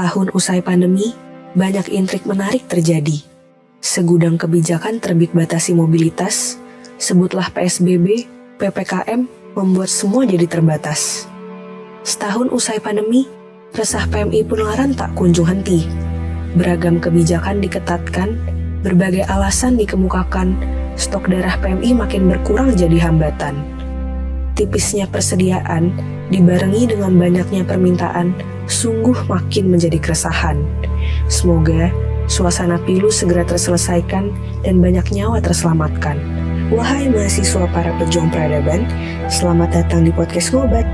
Setahun usai pandemi, banyak intrik menarik terjadi. Segudang kebijakan terbit batasi mobilitas, sebutlah PSBB, PPKM, membuat semua jadi terbatas. Setahun usai pandemi, resah PMI penularan tak kunjung henti. Beragam kebijakan diketatkan, berbagai alasan dikemukakan, stok darah PMI makin berkurang jadi hambatan. Tipisnya persediaan, dibarengi dengan banyaknya permintaan, sungguh makin menjadi keresahan. Semoga suasana pilu segera terselesaikan dan banyak nyawa terselamatkan. Wahai mahasiswa para pejuang peradaban, selamat datang di podcast Ngobat.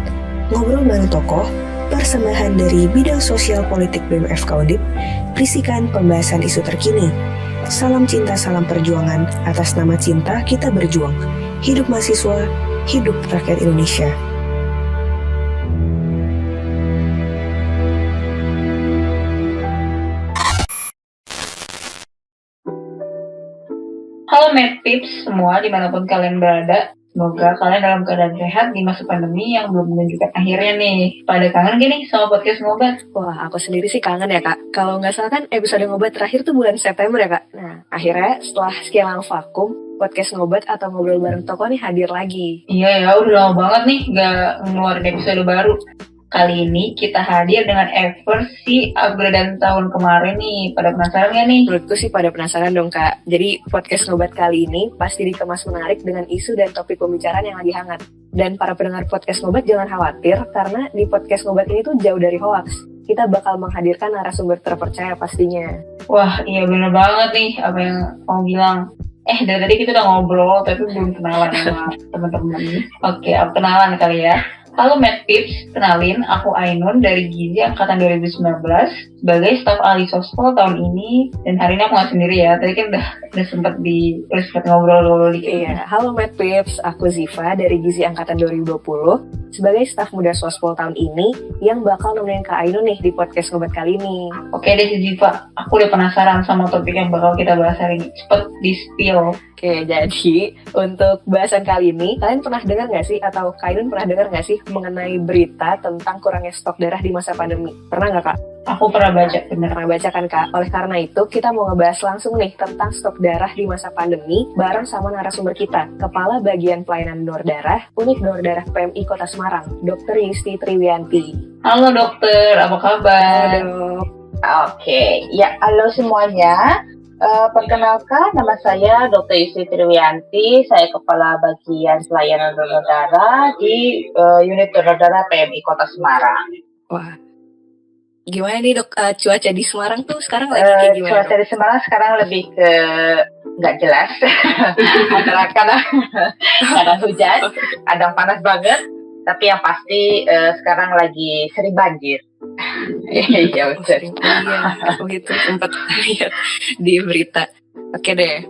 Ngobrol bareng tokoh, persembahan dari bidang sosial politik BMF Kaudip, berisikan pembahasan isu terkini. Salam cinta, salam perjuangan, atas nama cinta kita berjuang. Hidup mahasiswa, hidup rakyat Indonesia. Halo Medpips semua dimanapun kalian berada, semoga kalian dalam keadaan sehat di masa pandemi yang belum menunjukkan akhirnya nih. Pada kangen gini sama podcast Ngobat? Wah, aku sendiri sih kangen ya kak. Kalau nggak salah kan episode Ngobat terakhir tuh bulan September ya kak. Nah, akhirnya setelah sekian lama vakum, podcast Ngobat atau Ngobrol Bareng Toko nih hadir lagi. Iya ya, udah lama banget nih gak ngeluarin episode baru. Kali ini kita hadir dengan versi upgradean tahun kemarin nih. Pada penasaran gak nih? Menurutku sih pada penasaran dong kak. Jadi podcast Ngobat kali ini pasti dikemas menarik dengan isu dan topik pembicaraan yang lagi hangat. Dan para pendengar podcast Ngobat jangan khawatir karena di podcast Ngobat ini tuh jauh dari hoax. Kita bakal menghadirkan narasumber terpercaya pastinya. Wah, iya bener banget nih apa yang kamu bilang. Dari tadi kita udah ngobrol tapi belum kenalan sama teman-teman. Oke, aku kenalan kali ya. Halo Medpips, kenalin aku Ainun dari Gizi Angkatan 2019 sebagai staf ahli sospol tahun ini, dan hari ini aku nggak sendiri ya, tadi kan udah sempat ngobrol-ngobrol dikit. Iya, halo Medpips, aku Ziva dari Gizi Angkatan 2020 sebagai staf muda sospol tahun ini yang bakal nemenin Kak Ainun nih di podcast Ngobat kali ini. Oke deh Ziva, aku udah penasaran sama topik yang bakal kita bahas hari ini, cepet di-spill. Oke, jadi untuk bahasan kali ini, kalian pernah dengar nggak sih, atau Kak Ainun pernah dengar nggak sih mengenai berita tentang kurangnya stok darah di masa pandemi? Pernah nggak Kak? Aku pernah baca, bener. Pernah baca kan Kak? Oleh karena itu, kita mau ngebahas langsung nih tentang stok darah di masa pandemi bareng sama narasumber kita, Kepala Bagian Pelayanan Donor Darah, Unit Donor Darah PMI Kota Semarang, Dr. Yusti Triwianti. Halo dokter, apa kabar? Halo dok. Oke, ya halo semuanya. Perkenalkan, nama saya Dr. Yusti Triwianti. Saya Kepala Bagian Pelayanan Donor Darah di Unit Donor Darah PMI Kota Semarang. Wah, gimana nih dok, cuaca di Semarang tuh sekarang lagi kayak gimana? Cuaca di Semarang sekarang lebih ke nggak jelas. Antara kadang hujan, kadang panas banget. Tapi yang pasti sekarang lagi sering banjir. Iya betul. Iya, aku gitu sempat lihat di berita. Oke deh.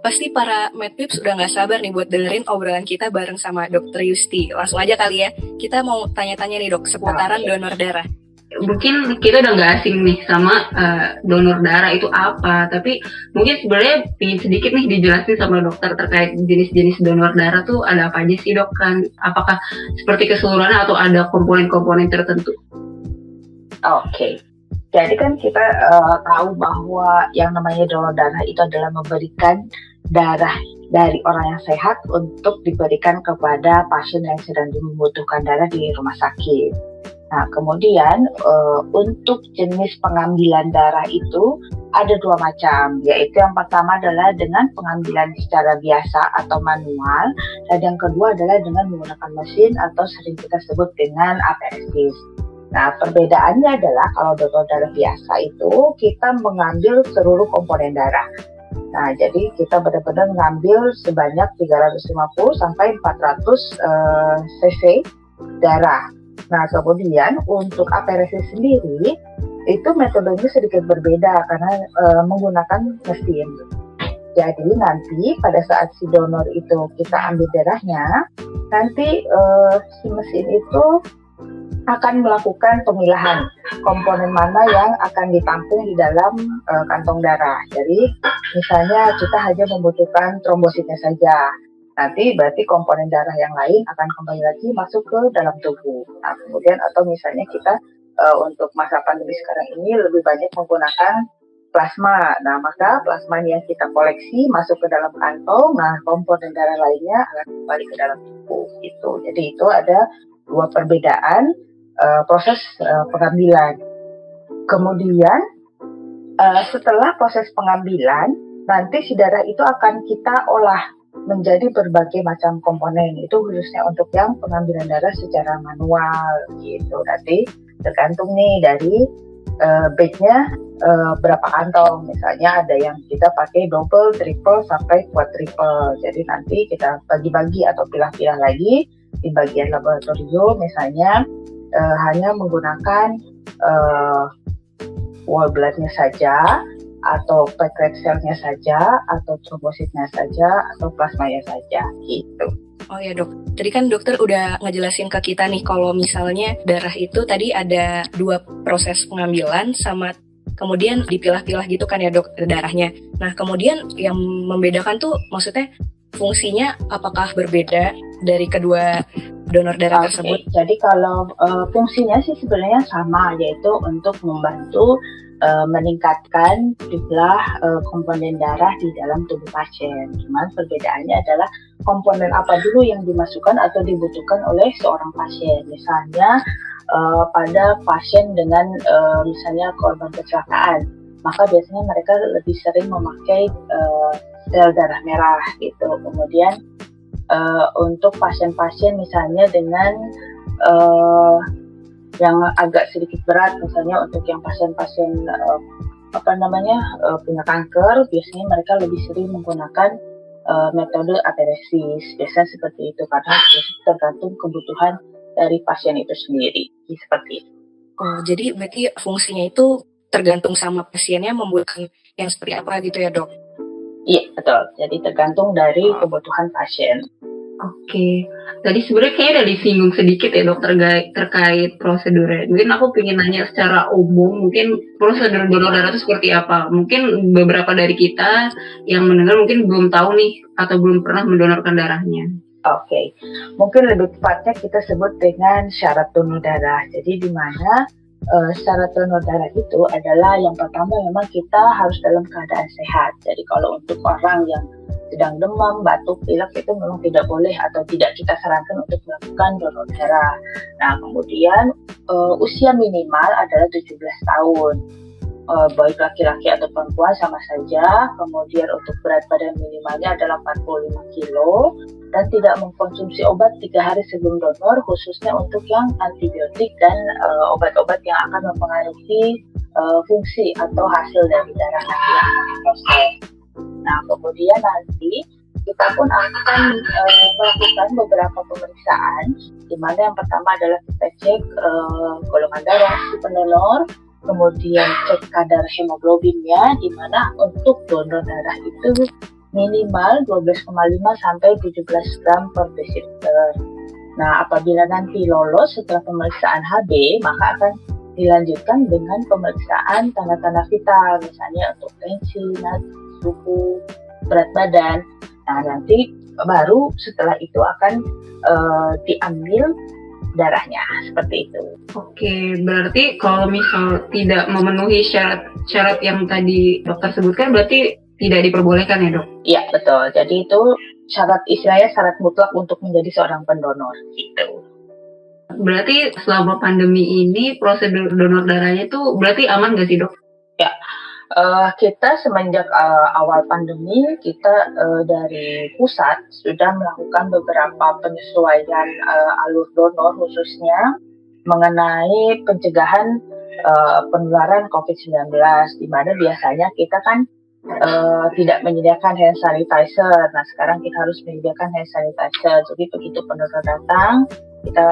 Pasti para Medpips udah gak sabar nih buat dengerin obrolan kita bareng sama Dr. Yusti. Langsung aja kali ya, kita mau tanya-tanya nih dok, seputaran donor darah. Mungkin kita udah gak asing nih sama donor darah itu apa, tapi mungkin sebenarnya ingin sedikit nih dijelasin sama dokter terkait jenis-jenis donor darah tuh ada apa aja sih dok, kan? Apakah seperti keseluruhan atau ada komponen-komponen tertentu? Oke. Jadi kan kita tahu bahwa yang namanya donor darah itu adalah memberikan darah dari orang yang sehat untuk diberikan kepada pasien yang sedang membutuhkan darah di rumah sakit. Nah, kemudian untuk jenis pengambilan darah itu ada dua macam, yaitu yang pertama adalah dengan pengambilan secara biasa atau manual, dan yang kedua adalah dengan menggunakan mesin atau sering kita sebut dengan aparesis. Nah, perbedaannya adalah kalau donor darah biasa itu kita mengambil seluruh komponen darah. Nah, jadi kita benar-benar mengambil sebanyak 350 sampai 400 cc darah. Nah, kemudian untuk aparesis sendiri itu metodenya sedikit berbeda karena menggunakan mesin. Jadi nanti pada saat si donor itu kita ambil darahnya, nanti si mesin itu akan melakukan pemilahan komponen mana yang akan ditampung di dalam kantong darah. Jadi misalnya kita hanya membutuhkan trombositnya saja. Nanti berarti komponen darah yang lain akan kembali lagi masuk ke dalam tubuh. Nah, kemudian atau misalnya kita untuk masa pandemi sekarang ini lebih banyak menggunakan plasma. Nah, maka plasma yang kita koleksi masuk ke dalam kantong, nah komponen darah lainnya akan kembali ke dalam tubuh gitu. Jadi itu ada dua perbedaan proses pengambilan. Kemudian setelah proses pengambilan, nanti si darah itu akan kita olah menjadi berbagai macam komponen. Itu khususnya untuk yang pengambilan darah secara manual gitu. Nanti tergantung nih dari batch-nya berapa kantong. Misalnya ada yang kita pakai double, triple, sampai quadruple. Jadi nanti kita bagi-bagi atau pilah-pilah lagi di bagian laboratorium. Misalnya hanya menggunakan whole blood-nya saja, atau packed red cell-nya saja, atau trombositnya saja, atau plasmanya saja gitu. Oh ya dok, tadi kan dokter udah ngejelasin ke kita nih kalau misalnya darah itu tadi ada dua proses pengambilan sama kemudian dipilah-pilah gitu kan ya dok darahnya. Nah kemudian yang membedakan tuh maksudnya fungsinya apakah berbeda dari kedua donor darah tersebut? Jadi kalau fungsinya sih sebenarnya sama, yaitu untuk membantu meningkatkan jumlah komponen darah di dalam tubuh pasien. Cuman perbedaannya adalah komponen apa dulu yang dimasukkan atau dibutuhkan oleh seorang pasien. Misalnya pada pasien dengan misalnya korban kecelakaan, maka biasanya mereka lebih sering memakai sel darah merah gitu. Kemudian untuk pasien-pasien misalnya dengan yang agak sedikit berat, misalnya untuk yang pasien-pasien punya kanker, biasanya mereka lebih sering menggunakan metode aperesis. Biasanya seperti itu karena tergantung kebutuhan dari pasien itu sendiri. Seperti itu. Oh, jadi berarti fungsinya itu tergantung sama pasiennya membutuhkan yang seperti apa gitu ya dok? Iya, betul. Jadi tergantung dari kebutuhan pasien. Oke, tadi sebenarnya kayaknya udah disinggung sedikit ya dok terkait prosedurnya. Mungkin aku pengen nanya secara umum, mungkin prosedur donor darah itu seperti apa? Mungkin beberapa dari kita yang mendengar mungkin belum tahu nih atau belum pernah mendonorkan darahnya. Oke, mungkin lebih tepatnya kita sebut dengan syarat donor darah. Jadi di mana syarat donor darah itu adalah yang pertama memang kita harus dalam keadaan sehat. Jadi kalau untuk orang yang sedang demam, batuk, pilek itu memang tidak boleh atau tidak kita sarankan untuk melakukan donor darah. Nah, kemudian usia minimal adalah 17 tahun. Baik laki-laki atau perempuan sama saja. Kemudian untuk berat badan minimalnya adalah 45 kilo dan tidak mengkonsumsi obat 3 hari sebelum donor, khususnya untuk yang antibiotik dan obat-obat yang akan mempengaruhi fungsi atau hasil dari darah nanti yang akan diproses. Nah, kemudian nanti kita pun akan melakukan beberapa pemeriksaan, di mana yang pertama adalah kita cek golongan darah si pendonor, kemudian cek kadar hemoglobinnya, di mana untuk donor darah itu minimal 12,5 sampai 17 gram per desiliter. Nah, apabila nanti lolos setelah pemeriksaan HB, maka akan dilanjutkan dengan pemeriksaan tanda-tanda vital, misalnya untuk tensi, suhu, berat badan. Nah, nanti baru setelah itu akan diambil darahnya, seperti itu. Oke, berarti kalau misal tidak memenuhi syarat yang tadi dokter sebutkan, berarti tidak diperbolehkan ya dok? Iya, betul. Jadi itu istilahnya syarat mutlak untuk menjadi seorang pendonor gitu. Berarti selama pandemi ini prosedur donor darahnya itu berarti aman nggak sih dok? Ya, kita semenjak awal pandemi, kita dari pusat sudah melakukan beberapa penyesuaian alur donor, khususnya mengenai pencegahan penularan COVID-19, di mana biasanya kita kan tidak menyediakan hand sanitizer. Nah, sekarang kita harus menyediakan hand sanitizer. Jadi begitu pendonor datang, kita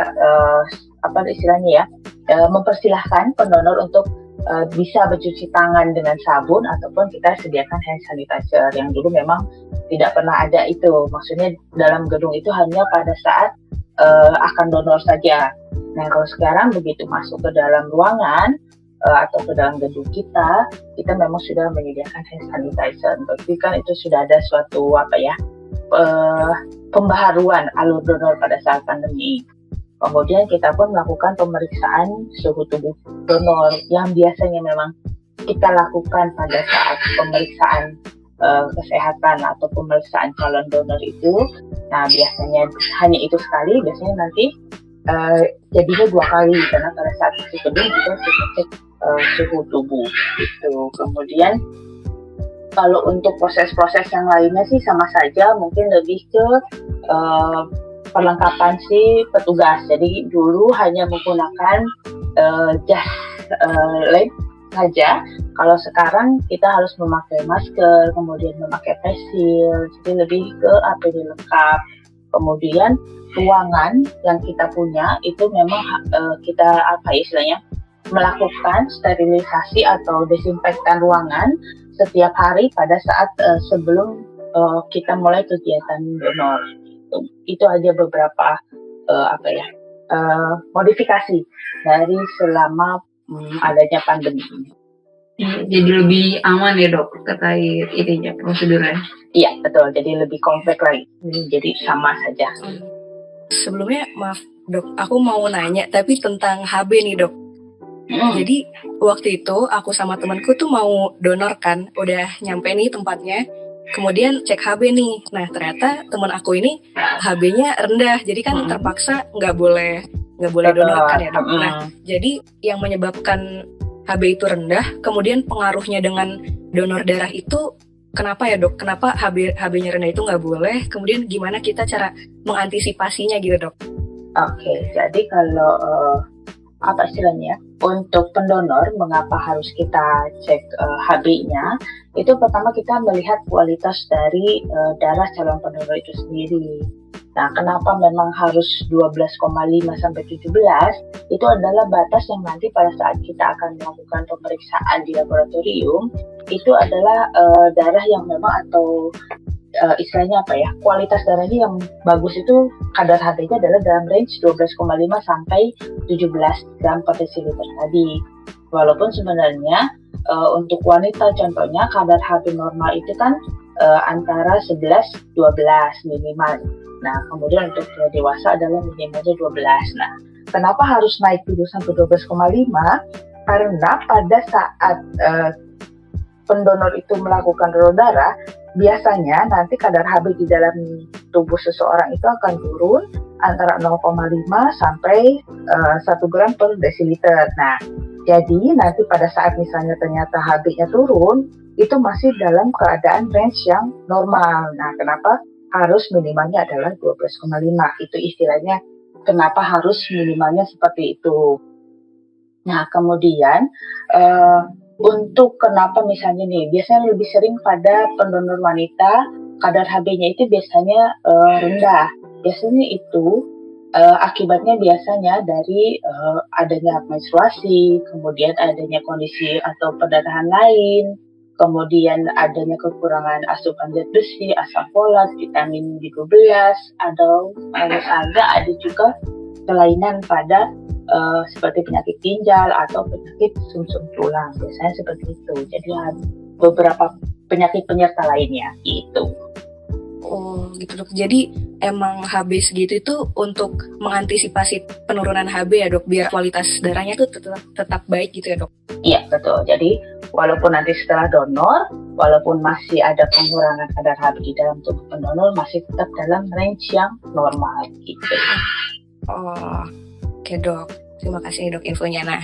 mempersilahkan pendonor untuk bisa bercuci tangan dengan sabun ataupun kita sediakan hand sanitizer yang dulu memang tidak pernah ada itu. Maksudnya dalam gedung itu hanya pada saat akan donor saja. Nah, kalau sekarang begitu masuk ke dalam ruangan atau ke dalam gedung kita memang sudah menyediakan hand sanitizer. Berarti kan itu sudah ada suatu pembaharuan alur donor pada saat pandemi. Kemudian kita pun melakukan pemeriksaan suhu tubuh donor yang biasanya memang kita lakukan pada saat pemeriksaan kesehatan atau pemeriksaan calon donor itu. Nah, biasanya hanya itu sekali, biasanya nanti jadinya 2 kali, karena pada saat masih kedua kita cek suhu tubuh itu. Kemudian kalau untuk proses-proses yang lainnya sih sama saja, mungkin lebih ke perlengkapan si petugas. Jadi dulu hanya menggunakan jas lab saja. Kalau sekarang kita harus memakai masker, kemudian memakai face shield, jadi lebih ke APD lengkap. Kemudian ruangan yang kita punya itu memang kita istilahnya melakukan sterilisasi atau desinfektan ruangan setiap hari pada saat sebelum kita mulai kegiatan donor. Itu aja beberapa modifikasi dari selama adanya pandemi ini. Jadi lebih aman ya dok terkait ininya prosedurnya. Iya betul, jadi lebih kompleks lagi. Jadi sama saja. Sebelumnya maaf dok, aku mau nanya tapi tentang HB nih dok. Jadi waktu itu aku sama temanku tuh mau donor kan, udah nyampe nih tempatnya. Kemudian cek HB nih, nah ternyata teman aku ini HB-nya rendah, jadi kan terpaksa nggak boleh donorkan ya dok. Nah jadi yang menyebabkan HB itu rendah, kemudian pengaruhnya dengan donor darah itu kenapa ya dok? Kenapa HB-nya rendah itu nggak boleh? Kemudian gimana kita cara mengantisipasinya gitu dok? Oke, jadi kalau istilahnya untuk pendonor, mengapa harus kita cek HB-nya? Itu pertama kita melihat kualitas dari darah calon pendonor itu sendiri. Nah, kenapa memang harus 12,5 sampai 17? Itu adalah batas yang nanti pada saat kita akan melakukan pemeriksaan di laboratorium, itu adalah darah yang memang atau istilahnya kualitas darahnya yang bagus itu kadar HB-nya adalah dalam range 12,5 sampai 17 gram per desiliter tadi. Walaupun sebenarnya untuk wanita contohnya kadar HB normal itu kan antara 11-12 minimal. Nah, kemudian untuk dewasa adalah minimalnya 12. Nah, kenapa harus naik dulu sampai 12,5? Karena pada saat pendonor itu melakukan donor darah, biasanya nanti kadar HB di dalam tubuh seseorang itu akan turun antara 0,5 sampai 1 gram per desiliter. Nah, jadi nanti pada saat misalnya ternyata HB-nya turun, itu masih dalam keadaan range yang normal. Nah, kenapa harus minimalnya adalah 12,5? Itu istilahnya kenapa harus minimalnya seperti itu. Nah, kemudian untuk kenapa misalnya nih, biasanya lebih sering pada pendonor wanita, kadar HB-nya itu biasanya rendah. Biasanya itu akibatnya biasanya dari adanya menstruasi, kemudian adanya kondisi atau perdarahan lain, kemudian adanya kekurangan asupan zat besi, asam folat, vitamin B12, atau misalnya ada juga kelainan pada seperti penyakit ginjal atau penyakit sumsum tulang, biasanya seperti itu. Jadi beberapa penyakit penyerta lainnya itu. Oh gitu dok. Jadi emang HB segitu itu untuk mengantisipasi penurunan HB ya dok, biar kualitas darahnya tuh tetap baik gitu ya dok? Iya betul. Jadi walaupun nanti setelah donor, walaupun masih ada pengurangan kadar HB di dalam tubuh pendonor, masih tetap dalam range yang normal gitu. Oh oke dok, terima kasih nih dok infonya. Nah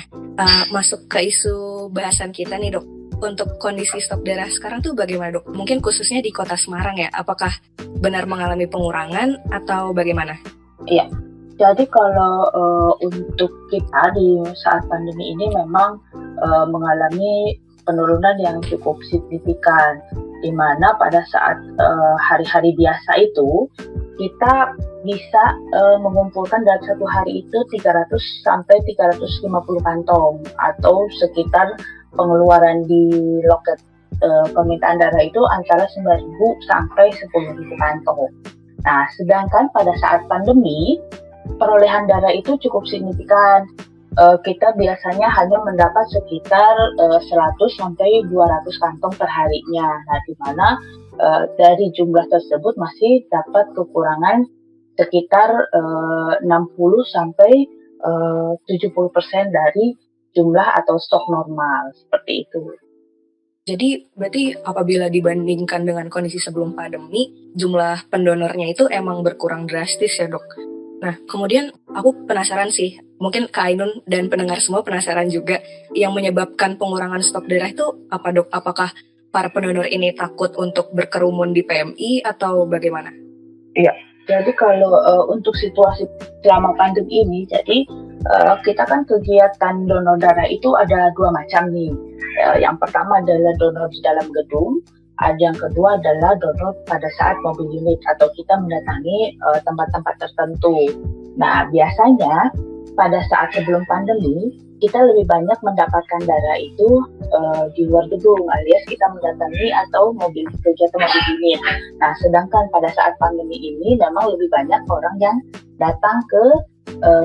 masuk ke isu bahasan kita nih dok. Untuk kondisi stok darah sekarang tuh bagaimana dok? Mungkin khususnya di kota Semarang ya, apakah benar mengalami pengurangan atau bagaimana? Iya, jadi kalau untuk kita di saat pandemi ini memang mengalami penurunan yang cukup signifikan, di mana pada saat hari-hari biasa itu kita bisa mengumpulkan dalam satu hari itu 300 sampai 350 kantong atau sekitar pengeluaran di loket permintaan darah itu antara 9.000 sampai 10.000 kantong. Nah, sedangkan pada saat pandemi, perolehan darah itu cukup signifikan. Kita biasanya hanya mendapat sekitar 100 sampai 200 kantong per harinya. Nah, di mana dari jumlah tersebut masih dapat kekurangan sekitar 60 sampai 70% dari jumlah atau stok normal, seperti itu. Jadi berarti apabila dibandingkan dengan kondisi sebelum pandemi, jumlah pendonornya itu emang berkurang drastis ya dok. Nah kemudian aku penasaran sih, mungkin Kak Ainun dan pendengar semua penasaran juga, yang menyebabkan pengurangan stok darah itu apa dok? Apakah para pendonor ini takut untuk berkerumun di PMI atau bagaimana? Iya, jadi kalau untuk situasi selama pandemi ini, jadi kita kan kegiatan donor darah itu ada dua macam nih. Yang pertama adalah donor di dalam gedung, ada yang kedua adalah donor pada saat mobil unit atau kita mendatangi tempat-tempat tertentu. Nah, biasanya pada saat sebelum pandemi, kita lebih banyak mendapatkan darah itu di luar gedung, alias kita mendatangi atau kegiatan mobil unit. Nah, sedangkan pada saat pandemi ini memang lebih banyak orang yang datang ke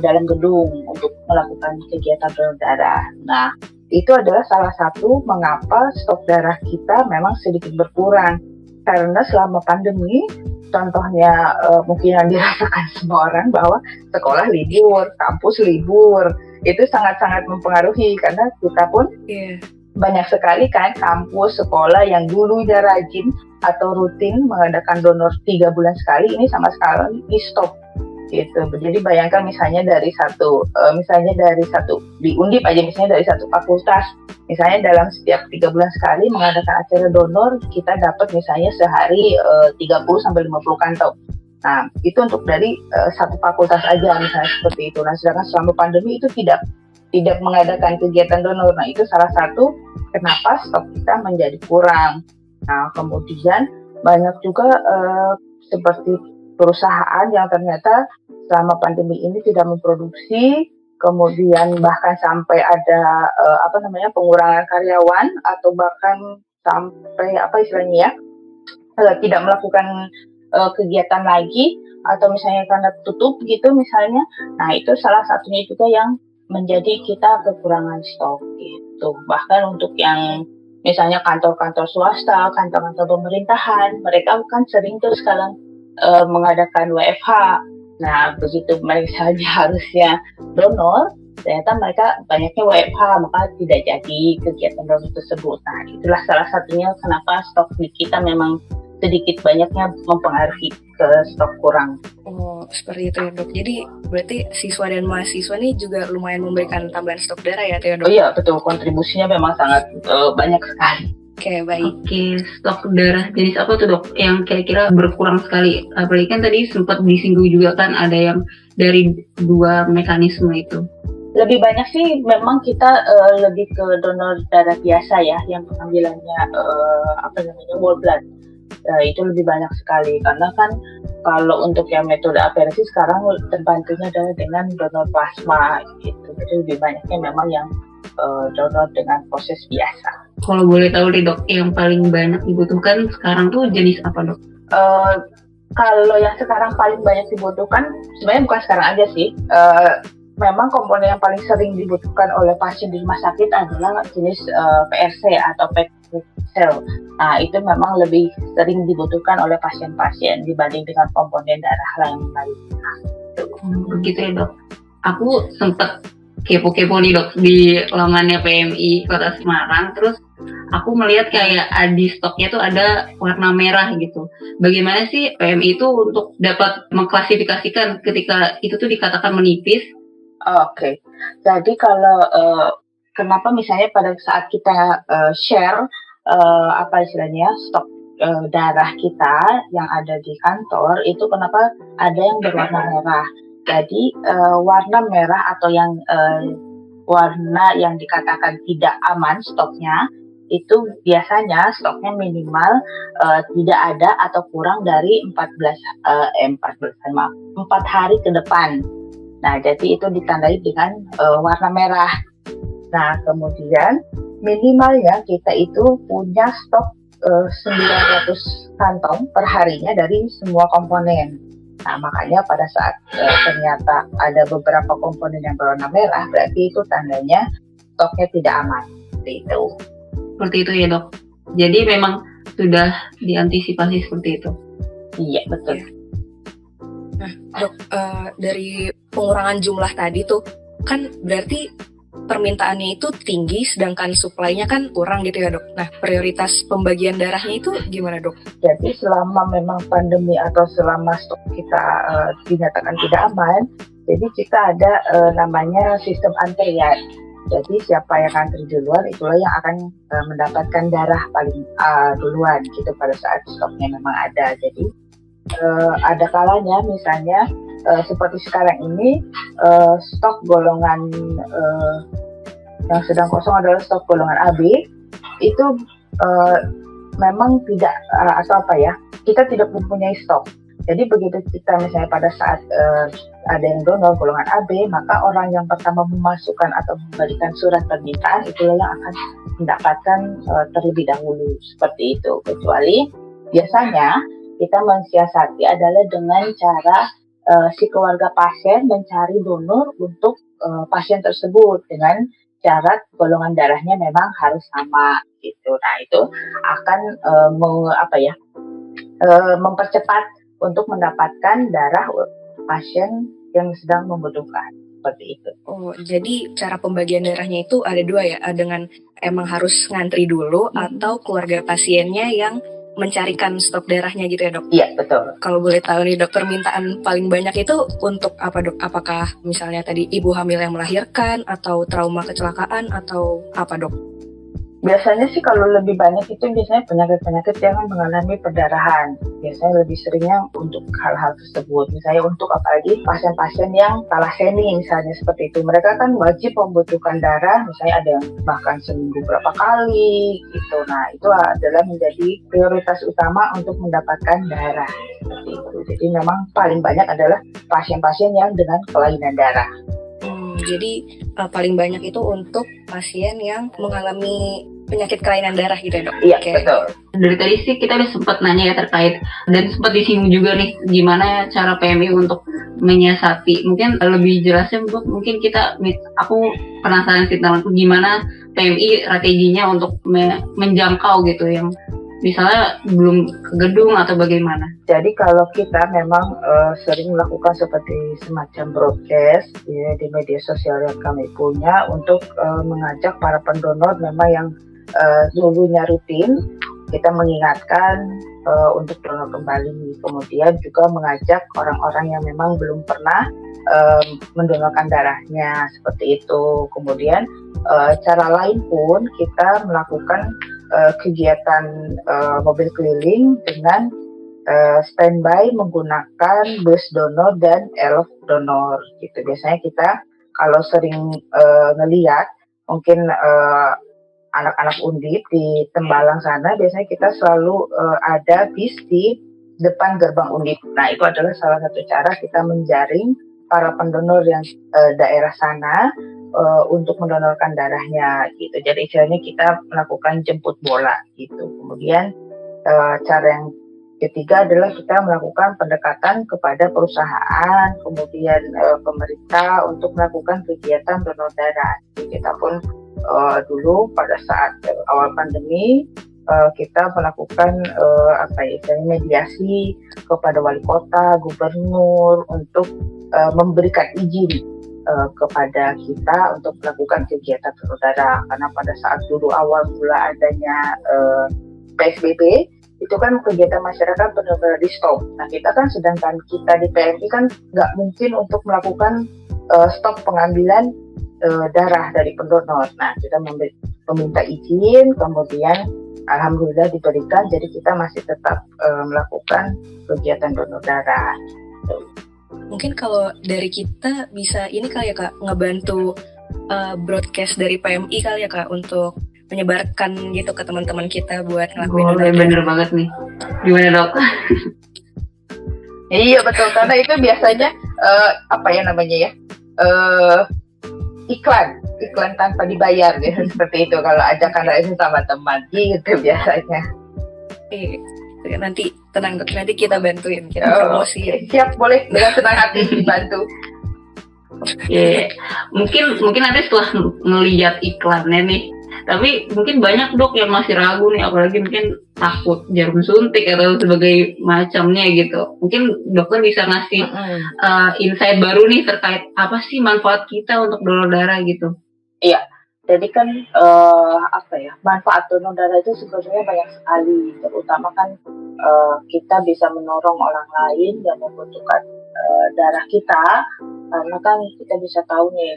dalam gedung untuk melakukan kegiatan donor darah. Nah, itu adalah salah satu mengapa stok darah kita memang sedikit berkurang. Karena selama pandemi, contohnya mungkin yang dirasakan semua orang bahwa sekolah libur, kampus libur, itu sangat-sangat mempengaruhi karena kita pun banyak sekali kan kampus, sekolah yang dulunya rajin atau rutin mengadakan donor 3 bulan sekali, ini sama sekali di stop gitu. Jadi bayangkan misalnya dari satu di Undip aja, misalnya dari satu fakultas, misalnya dalam setiap 3 bulan sekali mengadakan acara donor, kita dapat misalnya sehari 30 sampai 50 kantong. Nah, itu untuk dari satu fakultas aja misalnya seperti itu. Nah, sedangkan selama pandemi itu tidak mengadakan kegiatan donor. Nah, itu salah satu kenapa stok kita menjadi kurang. Nah, kemudian banyak juga seperti perusahaan yang ternyata selama pandemi ini tidak memproduksi, kemudian bahkan sampai ada pengurangan karyawan atau bahkan sampai tidak melakukan kegiatan lagi, atau misalnya karena tutup gitu misalnya. Nah, itu salah satunya juga yang menjadi kita kekurangan stok gitu. Bahkan untuk yang misalnya kantor-kantor swasta, kantor-kantor pemerintahan, mereka kan sering tuh sekarang mengadakan WFH. Nah, begitu mereka harusnya donor, ternyata mereka banyaknya WFH, maka tidak jadi kegiatan donor tersebut. Nah, itulah salah satunya kenapa stok di kita memang sedikit banyaknya mempengaruhi ke stok kurang. Oh, seperti itu ya dok. Jadi berarti siswa dan mahasiswa ini juga lumayan memberikan tambahan stok darah ya dok? Oh iya, betul. Kontribusinya memang sangat banyak sekali. Oke, baik. Oke, stok darah jenis apa tuh dok yang kira-kira berkurang sekali? Apalagi kan tadi sempat disinggung juga kan ada yang dari dua mekanisme itu. Lebih banyak sih memang kita lebih ke donor darah biasa ya, yang pengambilannya whole blood. Itu lebih banyak sekali karena kan kalau untuk yang metode aferesi sekarang terbantunya adalah dengan donor plasma gitu. Jadi lebih banyaknya memang yang donor dengan proses biasa. Kalau boleh tahu nih dok, yang paling banyak dibutuhkan sekarang tuh jenis apa dok? Kalau yang sekarang paling banyak dibutuhkan, sebenarnya bukan sekarang aja sih. Memang komponen yang paling sering dibutuhkan oleh pasien di rumah sakit adalah jenis PRC atau platelet cell. Nah, itu memang lebih sering dibutuhkan oleh pasien-pasien dibanding dengan komponen darah lainnya. Begitu ya dok. Aku sempat kepo-kepo nih dok di lamannya PMI Kota Semarang, terus aku melihat kayak di stoknya tuh ada warna merah gitu. Bagaimana sih PMI itu untuk dapat mengklasifikasikan ketika itu tuh dikatakan menipis? Oke. Jadi kalau kenapa misalnya pada saat kita share stok darah kita yang ada di kantor itu kenapa ada yang berwarna merah. Jadi warna merah atau yang warna yang dikatakan tidak aman stoknya itu biasanya stoknya minimal tidak ada atau kurang dari 4 hari ke depan. Nah, jadi itu ditandai dengan warna merah. Nah, kemudian minimalnya kita itu punya stok 900 kantong per harinya dari semua komponen. Nah, makanya pada saat ternyata ada beberapa komponen yang berwarna merah, berarti itu tandanya stoknya tidak aman. Seperti itu ya dok. Jadi memang sudah diantisipasi seperti itu. Iya, betul. Dok, dari pengurangan jumlah tadi tuh, kan berarti permintaannya itu tinggi, sedangkan supply-nya kan kurang gitu ya dok. Nah, prioritas pembagian darahnya itu gimana dok? Jadi selama memang pandemi atau selama stok kita dinyatakan tidak aman, jadi kita ada namanya sistem antrian. Jadi siapa yang antri duluan itulah yang akan mendapatkan darah paling duluan gitu pada saat stoknya memang ada. Jadi ada kalanya misalnya seperti sekarang ini stok golongan yang sedang kosong adalah stok golongan AB itu memang tidak atau apa ya, kita tidak mempunyai stok. Jadi begitu kita misalnya pada saat ada yang donor golongan AB, maka orang yang pertama memasukkan atau memberikan surat permintaan itulah yang akan mendapatkan terlebih dahulu seperti itu. Kecuali biasanya kita mensiasati adalah dengan cara si keluarga pasien mencari donor untuk pasien tersebut dengan syarat golongan darahnya memang harus sama gitu. Nah itu akan mempercepat untuk mendapatkan darah pasien yang sedang membutuhkan seperti itu. Oh, jadi cara pembagian darahnya itu ada dua ya, dengan emang harus ngantri dulu atau keluarga pasiennya yang mencarikan stok darahnya gitu ya dok? Iya betul. Kalau boleh tahu nih dok, permintaan paling banyak itu untuk apa dok? Apakah misalnya tadi ibu hamil yang melahirkan atau trauma kecelakaan atau apa dok? Biasanya sih kalau lebih banyak itu biasanya penyakit-penyakit yang mengalami perdarahan. Biasanya lebih seringnya untuk hal-hal tersebut. Misalnya untuk apalagi pasien-pasien yang thalassemia misalnya seperti itu. Mereka kan wajib membutuhkan darah, misalnya ada yang bahkan seminggu berapa kali gitu. Nah itu adalah menjadi prioritas utama untuk mendapatkan darah. Seperti itu. Jadi memang paling banyak adalah pasien-pasien yang dengan kelainan darah. Jadi paling banyak itu untuk pasien yang mengalami penyakit kelainan darah gitu ya dok? Iya betul. Dari tadi sih kita udah sempat nanya ya terkait dan sempat disinggung juga nih gimana cara PMI untuk menyiasati. Mungkin lebih jelasnya mungkin aku penasaran sih tentang gimana PMI strateginya untuk menjangkau gitu yang misalnya belum ke gedung atau bagaimana? Jadi kalau kita memang sering melakukan seperti semacam broadcast ya, di media sosial yang kami punya untuk mengajak para pendonor memang yang dulunya rutin, kita mengingatkan untuk donor kembali. Kemudian juga mengajak orang-orang yang memang belum pernah mendonorkan darahnya seperti itu. Kemudian cara lain pun kita melakukan kegiatan mobil keliling dengan standby menggunakan bus donor dan elf donor gitu. Biasanya kita kalau sering ngelihat mungkin anak-anak Undip di Tembalang sana, biasanya kita selalu ada bis di depan gerbang Undip. Nah itu adalah salah satu cara kita menjaring para pendonor yang daerah sana untuk mendonorkan darahnya gitu. Jadi istilahnya kita melakukan jemput bola gitu. Kemudian cara yang ketiga adalah kita melakukan pendekatan kepada perusahaan, kemudian pemerintah untuk melakukan kegiatan donor darah. Jadi kita pun dulu pada saat awal pandemi kita melakukan mediasi kepada wali kota, gubernur untuk memberikan izin kepada kita untuk melakukan kegiatan donor darah, karena pada saat dulu awal mula adanya PSBB itu kan kegiatan masyarakat benar-benar di stop. Nah kita kan sedangkan kita di PMI kan nggak mungkin untuk melakukan stop pengambilan darah dari pendonor. Nah kita meminta izin, kemudian alhamdulillah diberikan, jadi kita masih tetap melakukan kegiatan donor darah. Mungkin kalau dari kita bisa ini kali ya kak, ngebantu broadcast dari PMI kali ya kak untuk menyebarkan gitu ke teman-teman kita buat ngelakuin donor. Bener banget nih. Gimana dok? Iya betul, karena itu biasanya iklan tanpa dibayar gitu, seperti itu kalau ajakan lain sama teman gitu biasanya. Nanti tenang dok, nanti kita bantuin, kita promosi. Siap, boleh, dengan senang hati dibantu. Mungkin nanti setelah ngelihat iklannya nih, Tapi mungkin banyak dok yang masih ragu nih, apalagi mungkin takut jarum suntik atau sebagai macamnya gitu. Mungkin dokter bisa ngasih insight baru nih terkait apa sih manfaat kita untuk donor darah gitu. Iya, jadi kan manfaat donor darah itu sebenarnya banyak sekali, terutama kan kita bisa menolong orang lain yang membutuhkan darah kita, karena kan kita bisa tahu nih,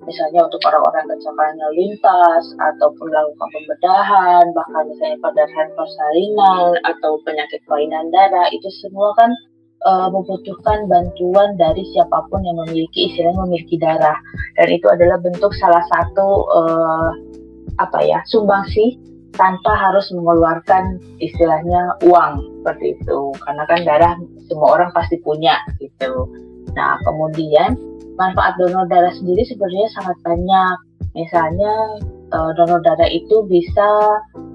misalnya untuk orang-orang kecelakaan lalu lintas ataupun melakukan pembedahan, bahkan misalnya pendarahan persalinan atau penyakit kelainan darah, itu semua kan membutuhkan bantuan dari siapapun yang memiliki darah, dan itu adalah bentuk salah satu sumbangsi tanpa harus mengeluarkan istilahnya uang seperti itu, karena kan darah semua orang pasti punya gitu. Nah, kemudian manfaat donor darah sendiri sebenarnya sangat banyak. Misalnya donor darah itu bisa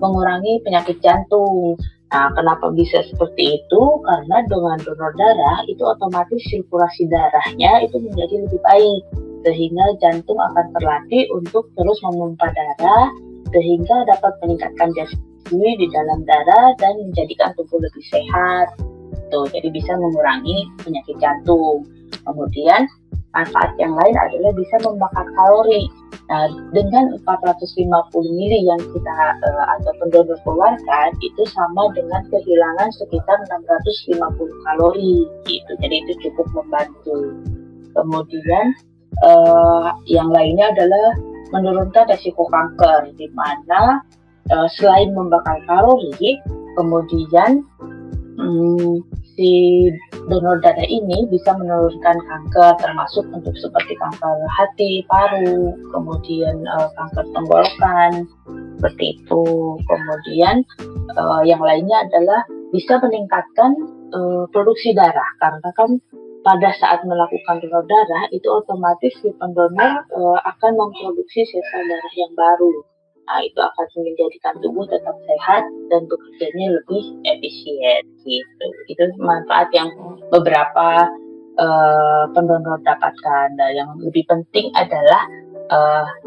mengurangi penyakit jantung. Nah, kenapa bisa seperti itu? Karena dengan donor darah itu otomatis sirkulasi darahnya itu menjadi lebih baik, sehingga jantung akan terlatih untuk terus memompa darah, sehingga dapat meningkatkan daya di dalam darah dan menjadikan tubuh lebih sehat. Tuh, jadi bisa mengurangi penyakit jantung. Kemudian manfaat yang lain adalah bisa membakar kalori. Nah, dengan 450 ml yang kita atau pendonor keluarkan, itu sama dengan kehilangan sekitar 650 kalori gitu. Jadi itu cukup membantu. Kemudian yang lainnya adalah menurunkan resiko kanker, di mana selain membakar kalori, kemudian si donor darah ini bisa menurunkan kanker, termasuk untuk seperti kanker hati, paru, kemudian kanker tenggorokan, seperti itu. Kemudian yang lainnya adalah bisa meningkatkan produksi darah, karena kan pada saat melakukan donor darah itu otomatis si pendonor akan memproduksi sisa darah yang baru. Nah, itu akan menjadikan tubuh tetap sehat dan bekerjanya lebih efisien gitu. Itu manfaat yang beberapa pendonor dapatkan. Dan yang lebih penting adalah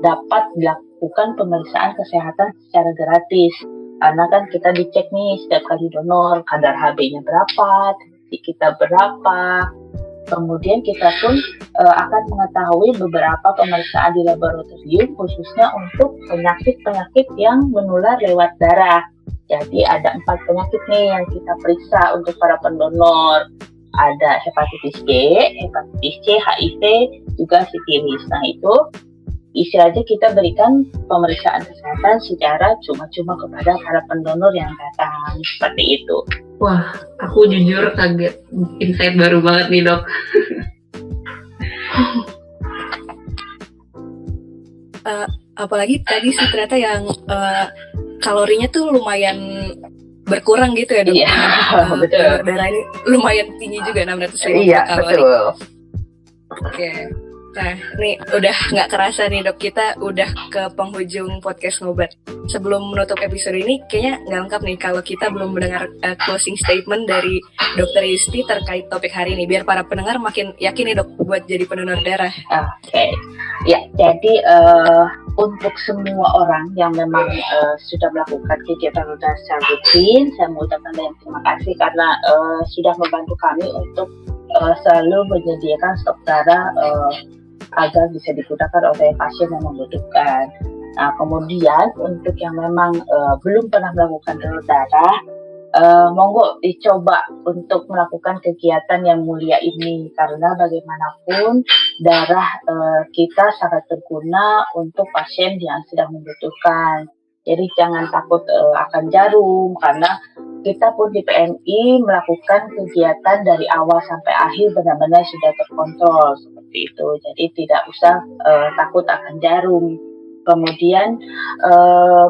dapat dilakukan pemeriksaan kesehatan secara gratis. Karena kan kita dicek nih setiap kali donor, kadar HB-nya berapa, tensi kita berapa. Kemudian kita pun akan mengetahui beberapa pemeriksaan di laboratorium khususnya untuk penyakit-penyakit yang menular lewat darah. Jadi ada 4 penyakit nih yang kita periksa untuk para pendonor. Ada hepatitis B, hepatitis C, HIV, juga sifilis. Nah, itu istilahnya kita berikan pemeriksaan kesehatan secara cuma-cuma kepada para pendonor yang datang, seperti itu. Wah, aku jujur kaget. Insight baru banget nih dok. Apalagi tadi sih ternyata yang kalorinya tuh lumayan berkurang gitu ya dok. Iya, betul. Darah ini lumayan tinggi juga, 650 Iya, kalori. betul. Oke. Nah, nih udah nggak kerasa nih dok, kita udah ke penghujung podcast Ngobat. Sebelum menutup episode ini, kayaknya nggak lengkap nih kalau kita belum mendengar closing statement dari Dr. Yusti terkait topik hari ini, biar para pendengar makin yakin nih dok buat jadi pendonor darah. Oke. Ya, jadi untuk semua orang yang memang sudah melakukan kegiatan donor secara rutin, saya mengucapkan banyak terima kasih karena sudah membantu kami untuk selalu menyediakan stok darah agar bisa digunakan oleh pasien yang membutuhkan. Nah, kemudian untuk yang memang belum pernah melakukan donor darah, monggo dicoba untuk melakukan kegiatan yang mulia ini, karena bagaimanapun darah kita sangat berguna untuk pasien yang sedang membutuhkan. Jadi jangan takut akan jarum, karena kita pun di PMI melakukan kegiatan dari awal sampai akhir benar-benar sudah terkontrol seperti itu. Jadi tidak usah takut akan jarum. Kemudian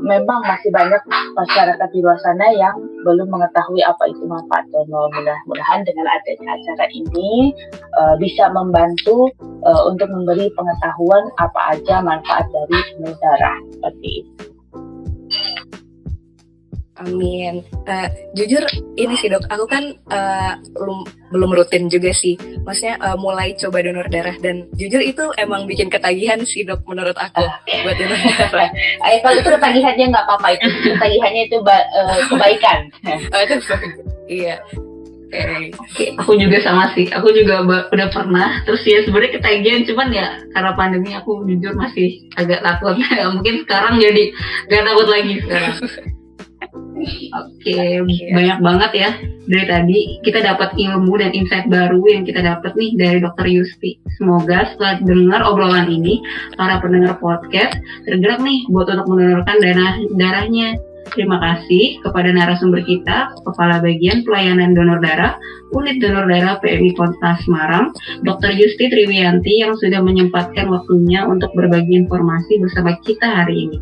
memang masih banyak masyarakat di luar sana yang belum mengetahui apa itu manfaat donor. Mudah-mudahan dengan adanya acara ini bisa membantu untuk memberi pengetahuan apa aja manfaat dari donor darah seperti itu. Amin. Jujur ini sih dok, aku kan belum rutin juga sih maksudnya mulai coba donor darah, dan jujur itu emang bikin ketagihan sih dok menurut aku buat donor darah. Kalau itu ketagihannya nggak apa-apa, itu ketagihannya itu kebaikan. Itu iya. Aku juga sama sih, aku juga udah pernah. Terus ya sebenarnya ketagihan, cuman ya karena pandemi aku jujur masih agak takut. Mungkin sekarang jadi gak takut lagi sekarang. Oke, banyak banget ya dari tadi kita dapat ilmu dan insight baru yang kita dapat nih dari Dr. Yusti. Semoga setelah dengar obrolan ini, para pendengar podcast tergerak nih buat untuk mendonorkan darahnya. Terima kasih kepada narasumber kita, Kepala Bagian Pelayanan Donor Darah, Unit Donor Darah PMI Kota Semarang, Dr. Yusti Triwiyanti yang sudah menyempatkan waktunya untuk berbagi informasi bersama kita hari ini.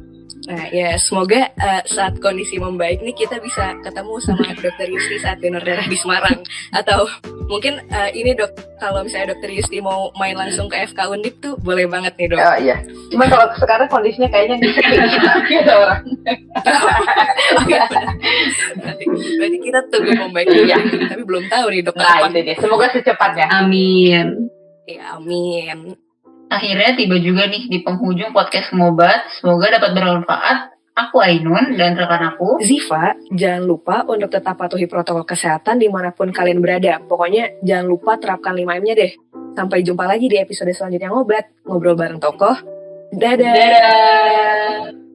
Nah ya, semoga saat kondisi membaik nih kita bisa ketemu sama Dr. Yusti saat donor darah di Semarang. Atau mungkin ini dok, kalau misalnya Dr. Yusti mau main langsung ke FK Undip tuh boleh banget nih dok. Oh iya. Cuma kalau sekarang kondisinya kayaknya nggak ada orang. Berarti kita tunggu membaik ya. Tapi belum tahu nih dok. Nah itu dia. Semoga secepatnya. Amin. Ya amin. Akhirnya tiba juga nih di penghujung podcast Ngobat. Semoga dapat bermanfaat. Aku Ainun dan rekan aku Ziva, jangan lupa untuk tetap patuhi protokol kesehatan dimanapun kalian berada. Pokoknya jangan lupa terapkan 5M-nya deh. Sampai jumpa lagi di episode selanjutnya Ngobat. Ngobrol bareng tokoh. Dadah! Dadah!